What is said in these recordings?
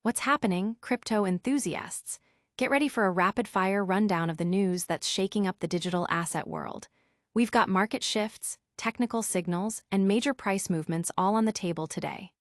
What's happening, crypto enthusiasts? Get ready for a rapid-fire rundown of the news that's shaking up the digital asset world. We've got market shifts, technical signals, and major price movements all on the table today.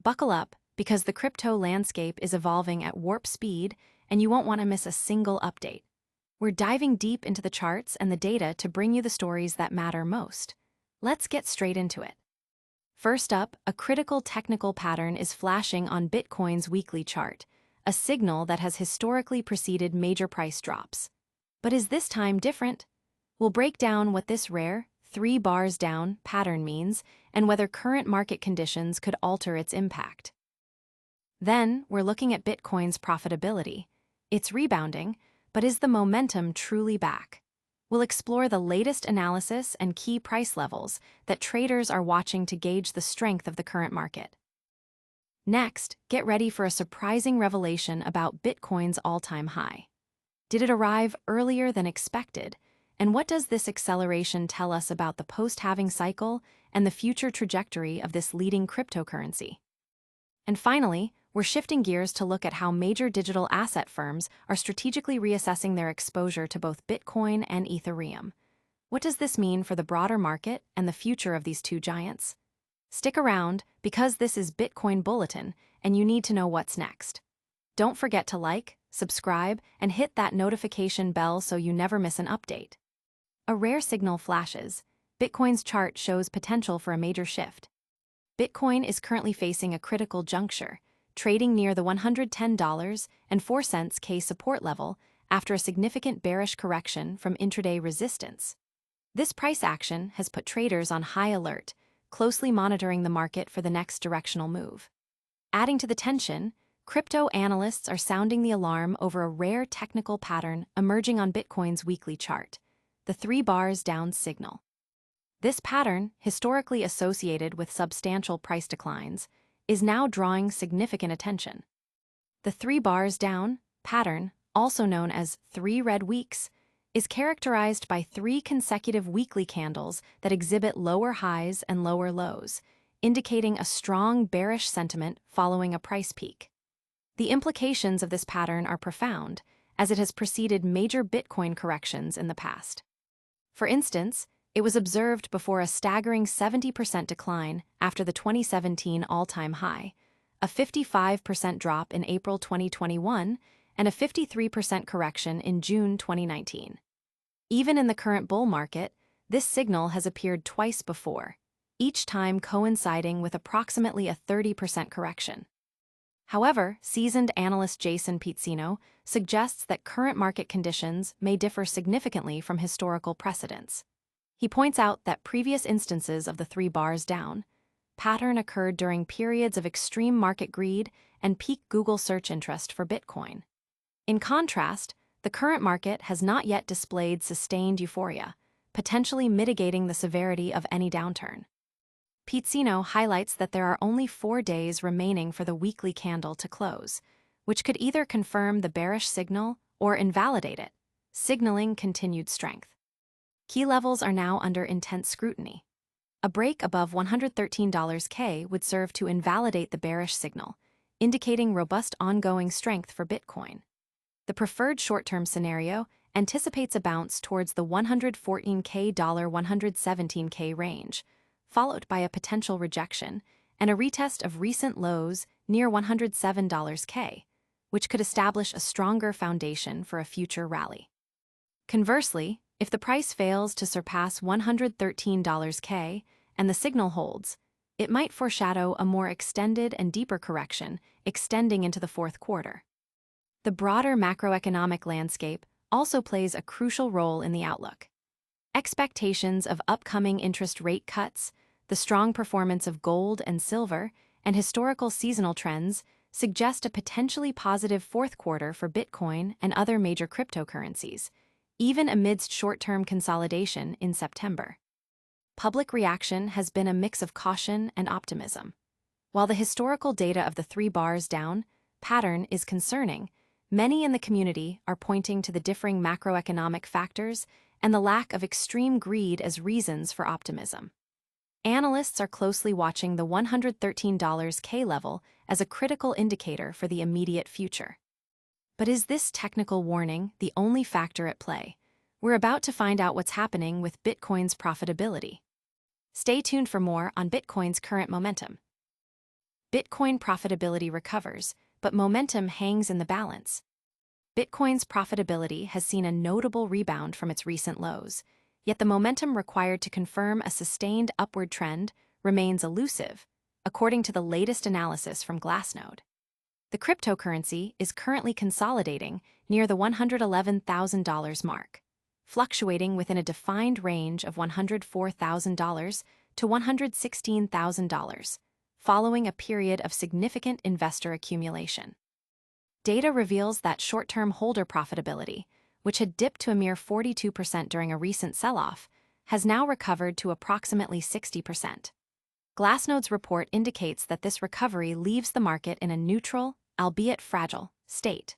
Buckle up, because the crypto landscape is evolving at warp speed, and you won't want to miss a single update. We're diving deep into the charts and the data to bring you the stories that matter most. Let's get straight into it. First up, a critical technical pattern is flashing on Bitcoin's weekly chart, a signal that has historically preceded major price drops. But is this time different? We'll break down what this rare, 3 bars down pattern means and whether current market conditions could alter its impact. Then, we're looking at Bitcoin's profitability. It's rebounding, but is the momentum truly back? We'll explore the latest analysis and key price levels that traders are watching to gauge the strength of the current market. Next, get ready for a surprising revelation about Bitcoin's all-time high. Did it arrive earlier than expected? And what does this acceleration tell us about the post-halving cycle and the future trajectory of this leading cryptocurrency? And finally, we're shifting gears to look at how major digital asset firms are strategically reassessing their exposure to both Bitcoin and Ethereum. What does this mean for the broader market and the future of these two giants? Stick around, because this is Bitcoin Bulletin, and you need to know what's next. Don't forget to like, subscribe, and hit that notification bell so you never miss an update. A rare signal flashes. Bitcoin's chart shows potential for a major shift. Bitcoin is currently facing a critical juncture, trading near the $110.04 K support level after a significant bearish correction from intraday resistance. This price action has put traders on high alert, closely monitoring the market for the next directional move. Adding to the tension, crypto analysts are sounding the alarm over a rare technical pattern emerging on Bitcoin's weekly chart, the 3 bars down signal. This pattern, historically associated with substantial price declines, is now drawing significant attention. The 3 bars down pattern, also known as 3 red weeks, is characterized by 3 consecutive weekly candles that exhibit lower highs and lower lows, indicating a strong bearish sentiment following a price peak. The implications of this pattern are profound, as it has preceded major Bitcoin corrections in the past. For instance, it was observed before a staggering 70% decline after the 2017 all-time high, a 55% drop in April 2021, and a 53% correction in June 2019. Even in the current bull market, this signal has appeared twice before, each time coinciding with approximately a 30% correction. However, seasoned analyst Jason Pizzino suggests that current market conditions may differ significantly from historical precedents. He points out that previous instances of the 3 bars down pattern occurred during periods of extreme market greed and peak Google search interest for Bitcoin. In contrast, the current market has not yet displayed sustained euphoria, potentially mitigating the severity of any downturn. Pizzino highlights that there are only 4 days remaining for the weekly candle to close, which could either confirm the bearish signal or invalidate it, signaling continued strength. Key levels are now under intense scrutiny. A break above $113 K would serve to invalidate the bearish signal, indicating robust ongoing strength for Bitcoin. The preferred short-term scenario anticipates a bounce towards the $114K $117K range, followed by a potential rejection and a retest of recent lows near $107 K, which could establish a stronger foundation for a future rally. Conversely, if the price fails to surpass $113 K and the signal holds, it might foreshadow a more extended and deeper correction extending into the fourth quarter. The broader macroeconomic landscape also plays a crucial role in the outlook. Expectations of upcoming interest rate cuts, the strong performance of gold and silver, and historical seasonal trends suggest a potentially positive fourth quarter for Bitcoin and other major cryptocurrencies, even amidst short-term consolidation in September. Public reaction has been a mix of caution and optimism. While the historical data of the 3 bars down pattern is concerning, many in the community are pointing to the differing macroeconomic factors and the lack of extreme greed as reasons for optimism. Analysts are closely watching the $113 K level as a critical indicator for the immediate future. But is this technical warning the only factor at play? We're about to find out what's happening with Bitcoin's profitability. Stay tuned for more on Bitcoin's current momentum. Bitcoin profitability recovers, but momentum hangs in the balance. Bitcoin's profitability has seen a notable rebound from its recent lows, yet the momentum required to confirm a sustained upward trend remains elusive, according to the latest analysis from Glassnode. The cryptocurrency is currently consolidating near the $111,000 mark, fluctuating within a defined range of $104,000 to $116,000, following a period of significant investor accumulation. Data reveals that short-term holder profitability, which had dipped to a mere 42% during a recent sell-off, has now recovered to approximately 60%. Glassnode's report indicates that this recovery leaves the market in a neutral, albeit fragile, state.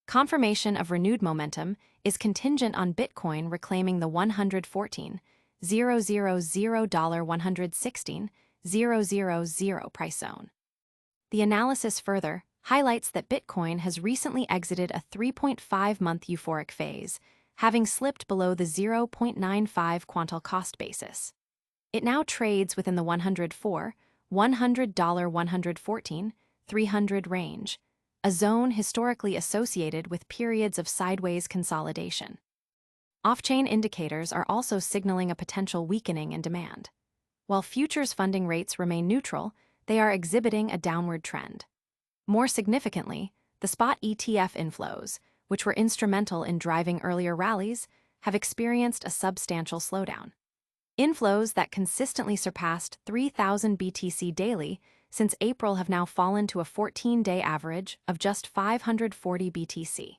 Confirmation of renewed momentum is contingent on Bitcoin reclaiming the $116,000 price zone. The analysis further highlights that Bitcoin has recently exited a 3.5-month euphoric phase, having slipped below the 0.95 quantile cost basis. It now trades within the $104, $114, $300 range, a zone historically associated with periods of sideways consolidation. Off-chain indicators are also signaling a potential weakening in demand. While futures funding rates remain neutral, they are exhibiting a downward trend. More significantly, the spot ETF inflows, which were instrumental in driving earlier rallies, have experienced a substantial slowdown. Inflows that consistently surpassed 3,000 BTC daily since April have now fallen to a 14-day average of just 540 BTC.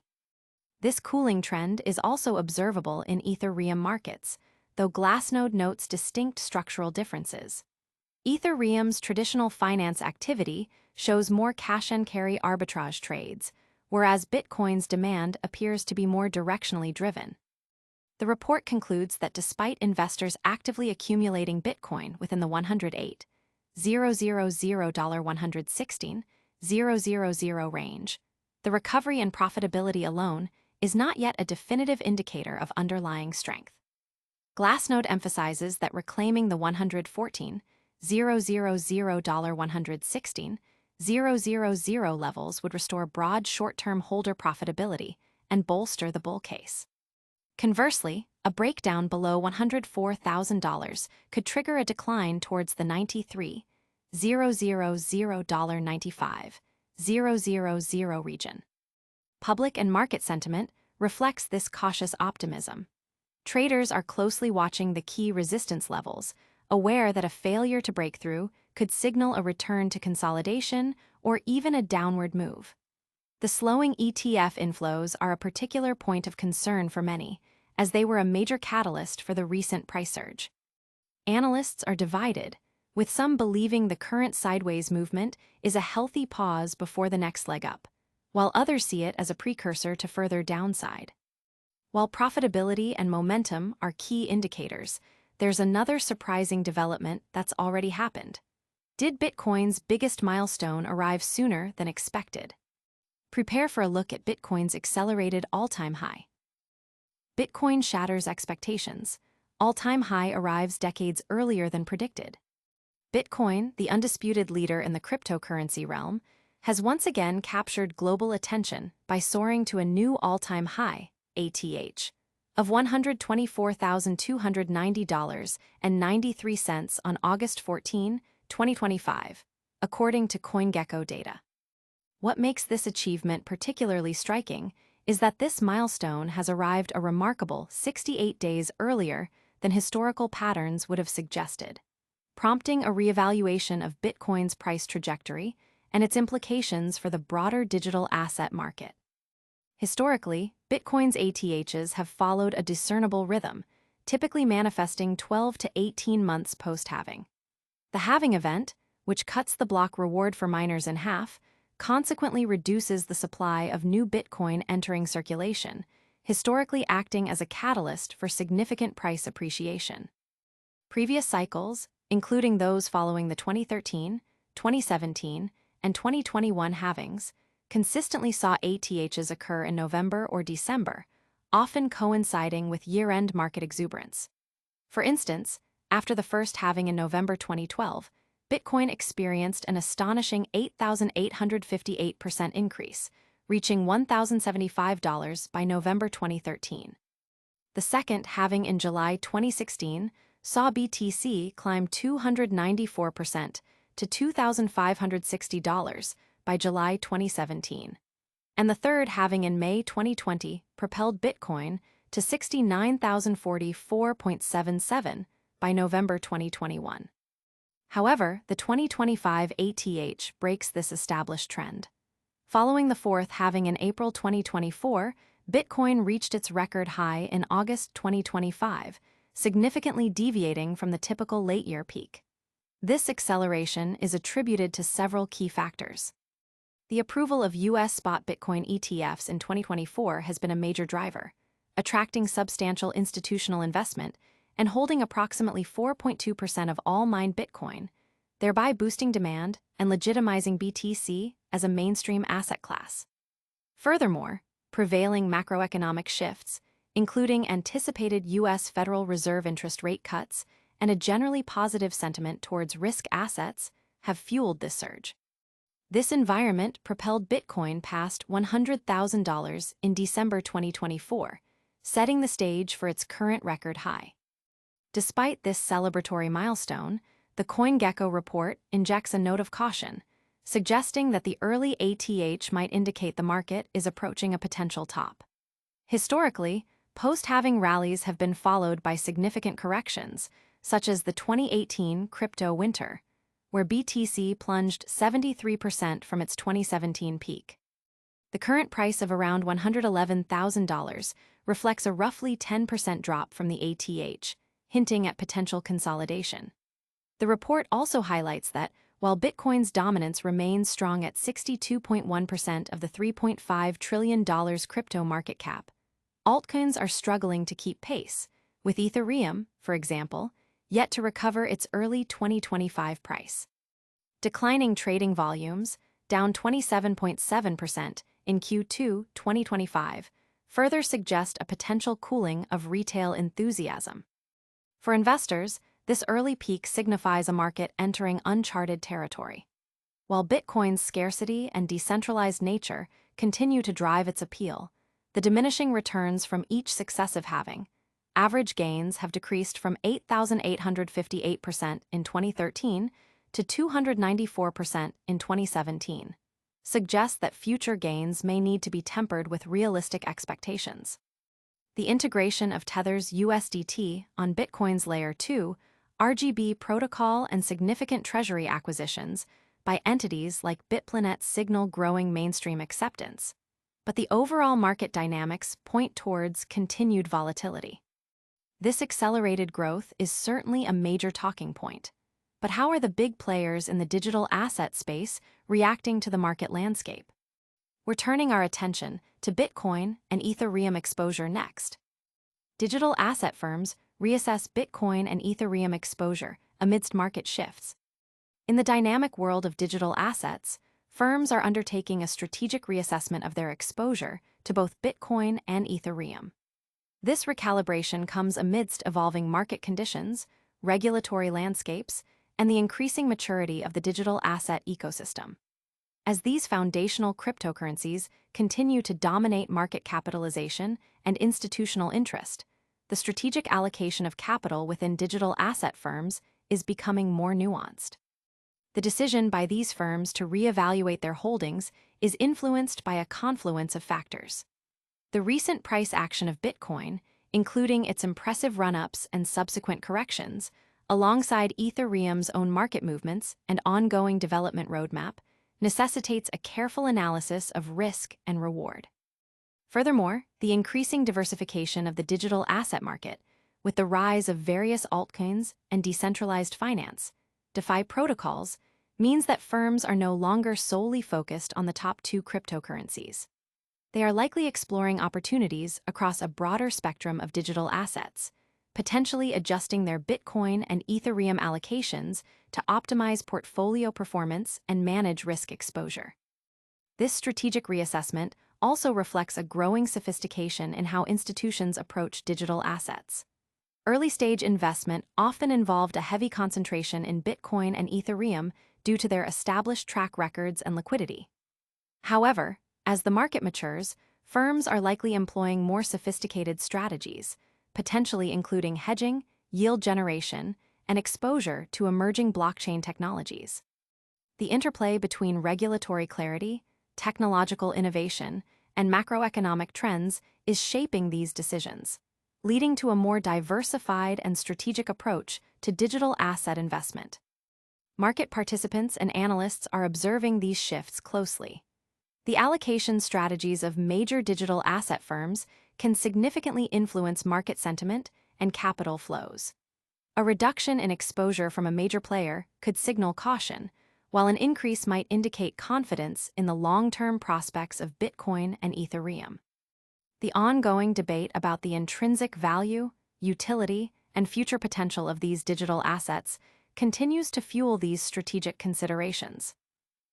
This cooling trend is also observable in Ethereum markets, though Glassnode notes distinct structural differences. Ethereum's traditional finance activity shows more cash-and-carry arbitrage trades, whereas Bitcoin's demand appears to be more directionally driven. The report concludes that despite investors actively accumulating Bitcoin within the $116,000 range, the recovery in profitability alone is not yet a definitive indicator of underlying strength. Glassnode emphasizes that reclaiming the $116,000 levels would restore broad short-term holder profitability and bolster the bull case. Conversely, a breakdown below $104,000 could trigger a decline towards the $93,000.95,000 region. Public and market sentiment reflects this cautious optimism. Traders are closely watching the key resistance levels, aware that a failure to break through could signal a return to consolidation or even a downward move. The slowing ETF inflows are a particular point of concern for many, as they were a major catalyst for the recent price surge. Analysts are divided, with some believing the current sideways movement is a healthy pause before the next leg up, while others see it as a precursor to further downside. While profitability and momentum are key indicators, there's another surprising development that's already happened. Did Bitcoin's biggest milestone arrive sooner than expected? Prepare for a look at Bitcoin's accelerated all-time high. Bitcoin shatters expectations. All-time high arrives decades earlier than predicted. Bitcoin, the undisputed leader in the cryptocurrency realm, has once again captured global attention by soaring to a new all-time high, ATH, of $124,290.93 on August 14, 2025, according to CoinGecko data. What makes this achievement particularly striking is that this milestone has arrived a remarkable 68 days earlier than historical patterns would have suggested, prompting a reevaluation of Bitcoin's price trajectory and its implications for the broader digital asset market. Historically, Bitcoin's ATHs have followed a discernible rhythm, typically manifesting 12 to 18 months post-halving. The halving event, which cuts the block reward for miners in half, consequently reduces the supply of new Bitcoin entering circulation, historically acting as a catalyst for significant price appreciation. Previous cycles, including those following the 2013, 2017, and 2021 halvings consistently saw ATHs occur in November or December, often coinciding with year-end market exuberance. For instance, after the first halving in November 2012, Bitcoin experienced an astonishing 8,858% increase, reaching $1,075 by November 2013. The second halving in July 2016 saw BTC climb 294% to $2,560 by July 2017. And the third halving in May 2020 propelled Bitcoin to 69,044.77 by November 2021. However, the 2025 ATH breaks this established trend. Following the fourth halving in April 2024, Bitcoin reached its record high in August 2025, significantly deviating from the typical late-year peak. This acceleration is attributed to several key factors. The approval of U.S. spot Bitcoin ETFs in 2024 has been a major driver, attracting substantial institutional investment and holding approximately 4.2% of all mined Bitcoin, thereby boosting demand and legitimizing BTC as a mainstream asset class. Furthermore, prevailing macroeconomic shifts, including anticipated U.S. Federal Reserve interest rate cuts and a generally positive sentiment towards risk assets, have fueled this surge. This environment propelled Bitcoin past $100,000 in December 2024, setting the stage for its current record high. Despite this celebratory milestone, the CoinGecko report injects a note of caution, suggesting that the early ATH might indicate the market is approaching a potential top. Historically, post-halving rallies have been followed by significant corrections, such as the 2018 crypto winter, where BTC plunged 73% from its 2017 peak. The current price of around $111,000 reflects a roughly 10% drop from the ATH, hinting at potential consolidation. The report also highlights that, while Bitcoin's dominance remains strong at 62.1% of the $3.5 trillion crypto market cap, altcoins are struggling to keep pace, with Ethereum, for example, yet to recover its early 2025 price. Declining trading volumes, down 27.7% in Q2 2025, further suggest a potential cooling of retail enthusiasm. For investors, this early peak signifies a market entering uncharted territory. While Bitcoin's scarcity and decentralized nature continue to drive its appeal, the diminishing returns from each successive halving, average gains have decreased from 8,858% in 2013 to 294% in 2017, suggests that future gains may need to be tempered with realistic expectations. The integration of Tether's USDT on Bitcoin's Layer 2 RGB protocol and significant treasury acquisitions by entities like Bitplanet's signal growing mainstream acceptance, but the overall market dynamics point towards continued volatility. This accelerated growth is certainly a major talking point, but how are the big players in the digital asset space reacting to the market landscape? We're turning our attention to Bitcoin and Ethereum exposure next. Digital asset firms reassess Bitcoin and Ethereum exposure amidst market shifts. In the dynamic world of digital assets, firms are undertaking a strategic reassessment of their exposure to both Bitcoin and Ethereum. This recalibration comes amidst evolving market conditions, regulatory landscapes, and the increasing maturity of the digital asset ecosystem. As these foundational cryptocurrencies continue to dominate market capitalization and institutional interest, the strategic allocation of capital within digital asset firms is becoming more nuanced. The decision by these firms to reevaluate their holdings is influenced by a confluence of factors. The recent price action of Bitcoin, including its impressive run-ups and subsequent corrections, alongside Ethereum's own market movements and ongoing development roadmap, necessitates a careful analysis of risk and reward. Furthermore, the increasing diversification of the digital asset market, with the rise of various altcoins and decentralized finance, DeFi protocols, means that firms are no longer solely focused on the top two cryptocurrencies. They are likely exploring opportunities across a broader spectrum of digital assets, potentially adjusting their Bitcoin and Ethereum allocations to optimize portfolio performance and manage risk exposure. This strategic reassessment also reflects a growing sophistication in how institutions approach digital assets. Early-stage investment often involved a heavy concentration in Bitcoin and Ethereum due to their established track records and liquidity. However, as the market matures, firms are likely employing more sophisticated strategies, potentially including hedging, yield generation, and exposure to emerging blockchain technologies. The interplay between regulatory clarity, technological innovation, and macroeconomic trends is shaping these decisions, leading to a more diversified and strategic approach to digital asset investment. Market participants and analysts are observing these shifts closely. The allocation strategies of major digital asset firms can significantly influence market sentiment and capital flows. A reduction in exposure from a major player could signal caution, while an increase might indicate confidence in the long-term prospects of Bitcoin and Ethereum. The ongoing debate about the intrinsic value, utility, and future potential of these digital assets continues to fuel these strategic considerations.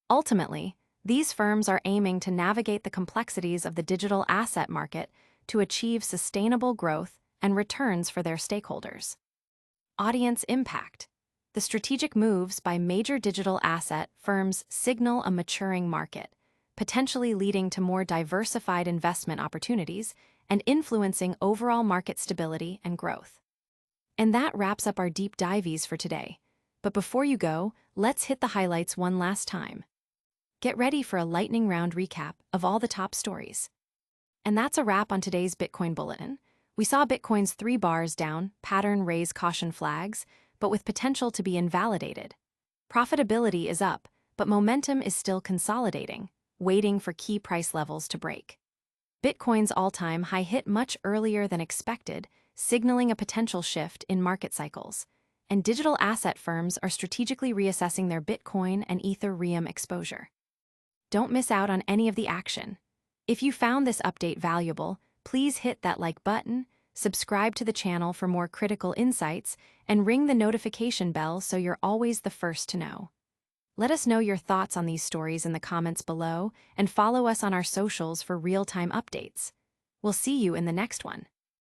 Ultimately, these firms are aiming to navigate the complexities of the digital asset market to achieve sustainable growth and returns for their stakeholders. Audience impact. The strategic moves by major digital asset firms signal a maturing market, potentially leading to more diversified investment opportunities and influencing overall market stability and growth. And that wraps up our deep dives for today. But before you go, let's hit the highlights one last time. Get ready for a lightning round recap of all the top stories. And that's a wrap on today's Bitcoin Bulletin. We saw Bitcoin's 3 bars down, pattern raise caution flags, but with potential to be invalidated. Profitability is up, but momentum is still consolidating, waiting for key price levels to break. Bitcoin's all-time high hit much earlier than expected, signaling a potential shift in market cycles. And digital asset firms are strategically reassessing their Bitcoin and Ethereum exposure. Don't miss out on any of the action. If you found this update valuable, please hit that like button, subscribe to the channel for more critical insights, and ring the notification bell so you're always the first to know. Let us know your thoughts on these stories in the comments below and follow us on our socials for real-time updates. We'll see you in the next one.